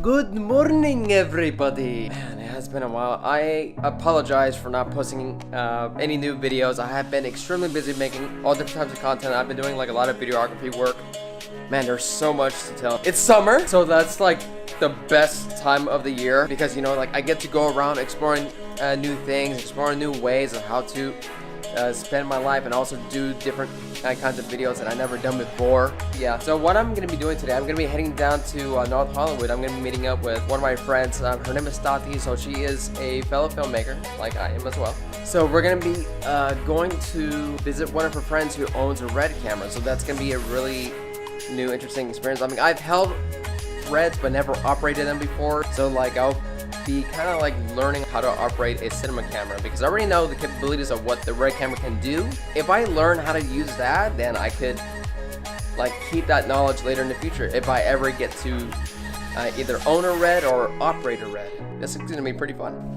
Good morning, everybody. Man, it has been a while. I apologize for not posting any new videos. I have been extremely busy making all different types of content. I've been doing like a lot of videography work. Man, there's so much to tell. It's summer, so that's like the best time of the year because, you know, like I get to go around exploring new things, exploring new ways of how to spend my life and also do different kinds of videos that I never done before. Yeah, so what I'm gonna be doing today, I'm gonna be heading down to North Hollywood. I'm gonna be meeting up with one of my friends. Her name is Tati, so she is a fellow filmmaker, like I am as well. So we're gonna be going to visit one of her friends who owns a Red camera. So that's gonna be a really new, interesting experience. I mean, I've held Reds but never operated them before. So like I'll be kind of like learning how to operate a cinema camera because I already know the capabilities of what the Red camera can do. If I learn how to use that, then I could like keep that knowledge later in the future if I ever get to either own a Red or operate a Red. This is gonna be pretty fun.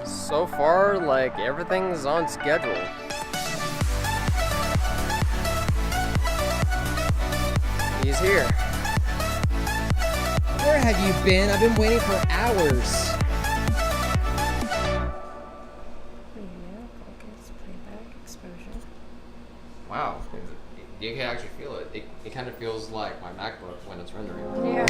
So far, like, everything's on schedule. He's here. Where have you been? I've been waiting for hours. Preview, focus, playback, exposure. Wow, you can actually feel it. It kind of feels like my MacBook when it's rendering. Yeah.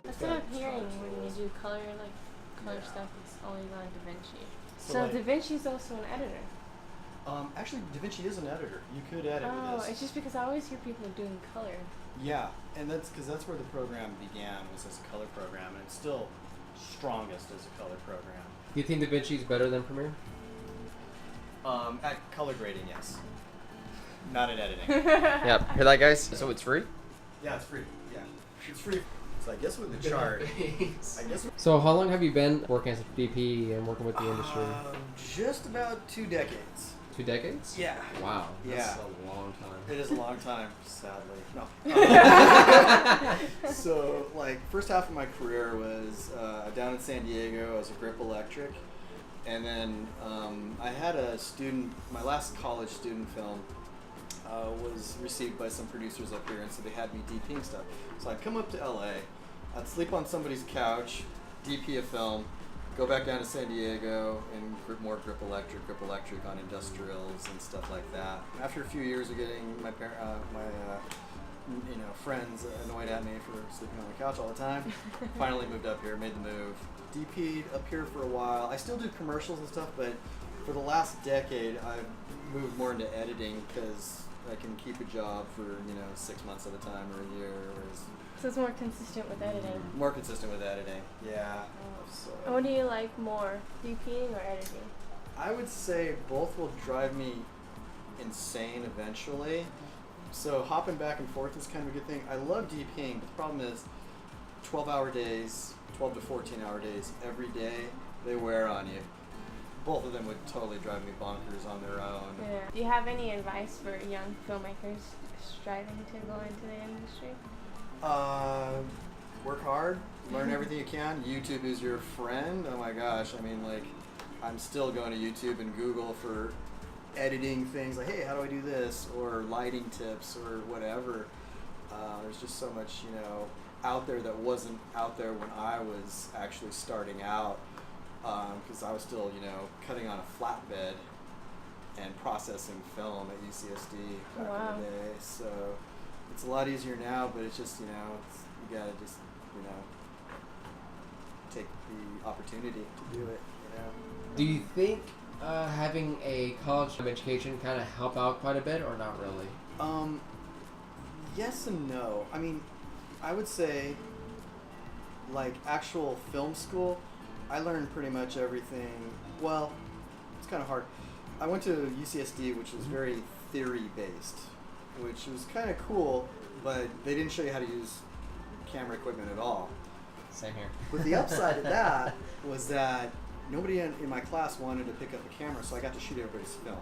That's what I'm hearing when you do color stuff. It's always on DaVinci. So like- DaVinci's also an editor. Actually, DaVinci is an editor. You could edit Oh, with this. it's just because I always hear people doing color. Yeah, and that's because that's where the program began, was as a color program, and it's still strongest as a color program. Do you think DaVinci is better than Premiere? At color grading, yes. Not at editing. Yeah, hear that, guys? So it's free? Yeah, it's free. Yeah, it's free. So I guess with the chart, I guess So how long have you been working as a DP and working with the industry? just about 2 decades. 2 decades? Yeah. Wow, that's Yeah. a long time. It is a long time, sadly. No. So, like, first half of my career was down in San Diego as a Grip Electric. And then I had a student, my last college student film was received by some producers up here, and so they had me DPing stuff. So I'd come up to LA, I'd sleep on somebody's couch, DP a film, go back down to San Diego and more Grip Electric on industrials and stuff like that. After a few years of getting my friends annoyed at me for sleeping on the couch all the time, finally moved up here, made the move. DP'd up here for a while. I still do commercials and stuff, but for the last decade, I've moved more into editing because I can keep a job for 6 months at a time or a year, whereas So it's more consistent with editing. more consistent with editing. Yeah. So And what do you like more, DPing or editing? I would say both will drive me insane eventually. So hopping back and forth is kind of a good thing. I love DPing, but the problem is 12-hour days, 12 to 14-hour days every day, they wear on you. both of them would totally drive me bonkers on their own. Yeah. Do you have any advice for young filmmakers striving to go into the industry? Work hard, learn everything you can. YouTube is your friend. Oh my gosh, I mean, like, I'm still going to YouTube and Google for editing things, like, hey, how do I do this, or lighting tips, or whatever. There's just so much, you know, out there that wasn't out there when I was actually starting out, because I was still, you know, cutting on a flatbed and processing film at UCSD back in the day. So it's a lot easier now, but it's just, you know, you gotta just, you know, take the opportunity to do it, you know. Do you think having a college education kind of help out quite a bit, or not really? Yes and no. I mean, I would say, like, actual film school, I learned pretty much everything. Well, it's kind of hard. I went to UCSD, which was very theory-based, which was kind of cool, but they didn't show you how to use camera equipment at all. Same here. But the upside of that was that nobody in my class wanted to pick up a camera, so I got to shoot everybody's film.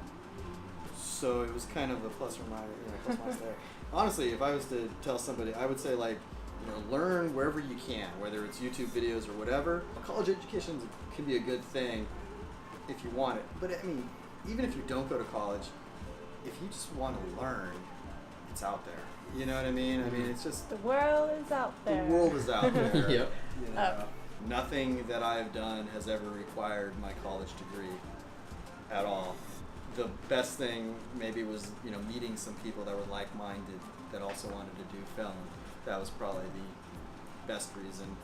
So it was kind of a plus or minus, you know, plus minus there. Honestly, if I was to tell somebody, I would say, like, you know, learn wherever you can, whether it's YouTube videos or whatever. College education can be a good thing if you want it. But I mean, even if you don't go to college, if you just want to learn, it's out there. You know what I mean? I mean, it's just The world is out there. the world is out there. Yep. You know, nothing that I've done has ever required my college degree at all. The best thing maybe was, you know, meeting some people that were like-minded that also wanted to do film. That was probably the best and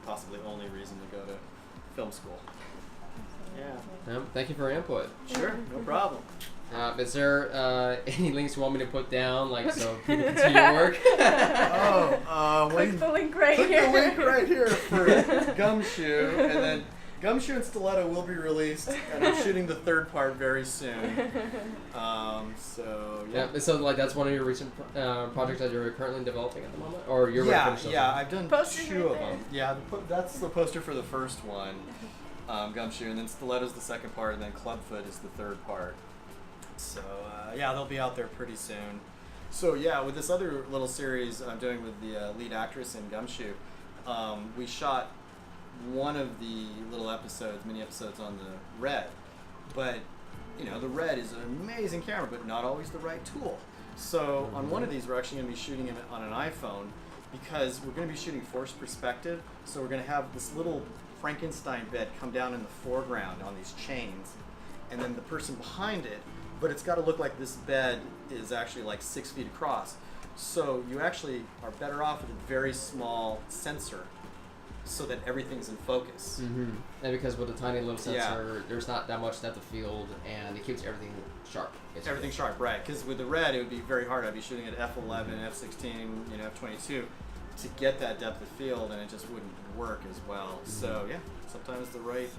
possibly only reason to go to film school. Yeah. Thank you for your input. Sure, no problem. Is there any links you want me to put down, like, so people can see your work? Click the link right Click here. the link right here for Gumshoe, and then Gumshoe and Stiletto will be released, and I'm shooting the third part very soon. So yeah. Yeah. So like that's one of your recent projects that you're currently developing at the moment, or you're Yeah, finished yeah, I've done Poster's two right of them. Yeah, that's the poster for the first one, Gumshoe, and then Stiletto's the second part, and then Clubfoot is the third part. So yeah, they'll be out there pretty soon. So yeah, with this other little series I'm doing with the lead actress in Gumshoe, we shot one of the little episodes, mini episodes on the Red, but you know, the Red is an amazing camera, but not always the right tool. So on one of these, we're actually going to be shooting it on an iPhone because we're going to be shooting forced perspective. So we're going to have this little Frankenstein bed come down in the foreground on these chains, and then the person behind it, but it's got to look like this bed is actually like 6 feet across. So you actually are better off with a very small sensor so that everything's in focus. Mm-hmm. And because with a tiny little sensor, there's not that much depth of field, and it keeps everything sharp. Basically. Everything sharp, right? Because with the Red, it would be very hard. I'd be shooting at f11, f16, you know, f22 to get that depth of field, and it just wouldn't work as well. So yeah, sometimes the right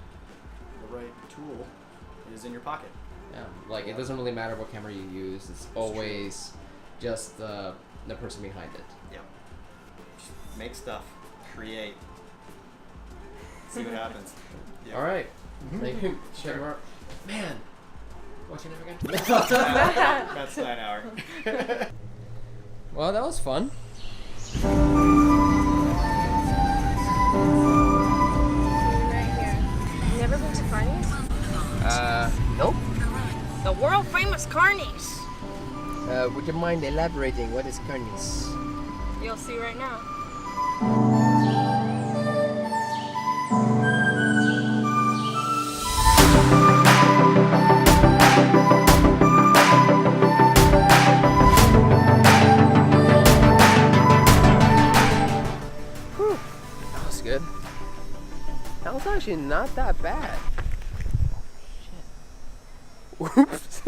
tool is in your pocket. Yeah, like it doesn't really matter what camera you use. It's always just the person behind it. Yeah. Just make stuff, create, see what happens. Yeah. All right. Mm-hmm. Thank you. Sure. Man, what's your name again? Matt Steinhauer. Well, that was fun. Right here. You never been to Carney's? Nope. The world famous Carney's. Would you mind elaborating? What is Carney's? You'll see right now. Whew. That was good. That was actually not that bad. Shit. Whoops.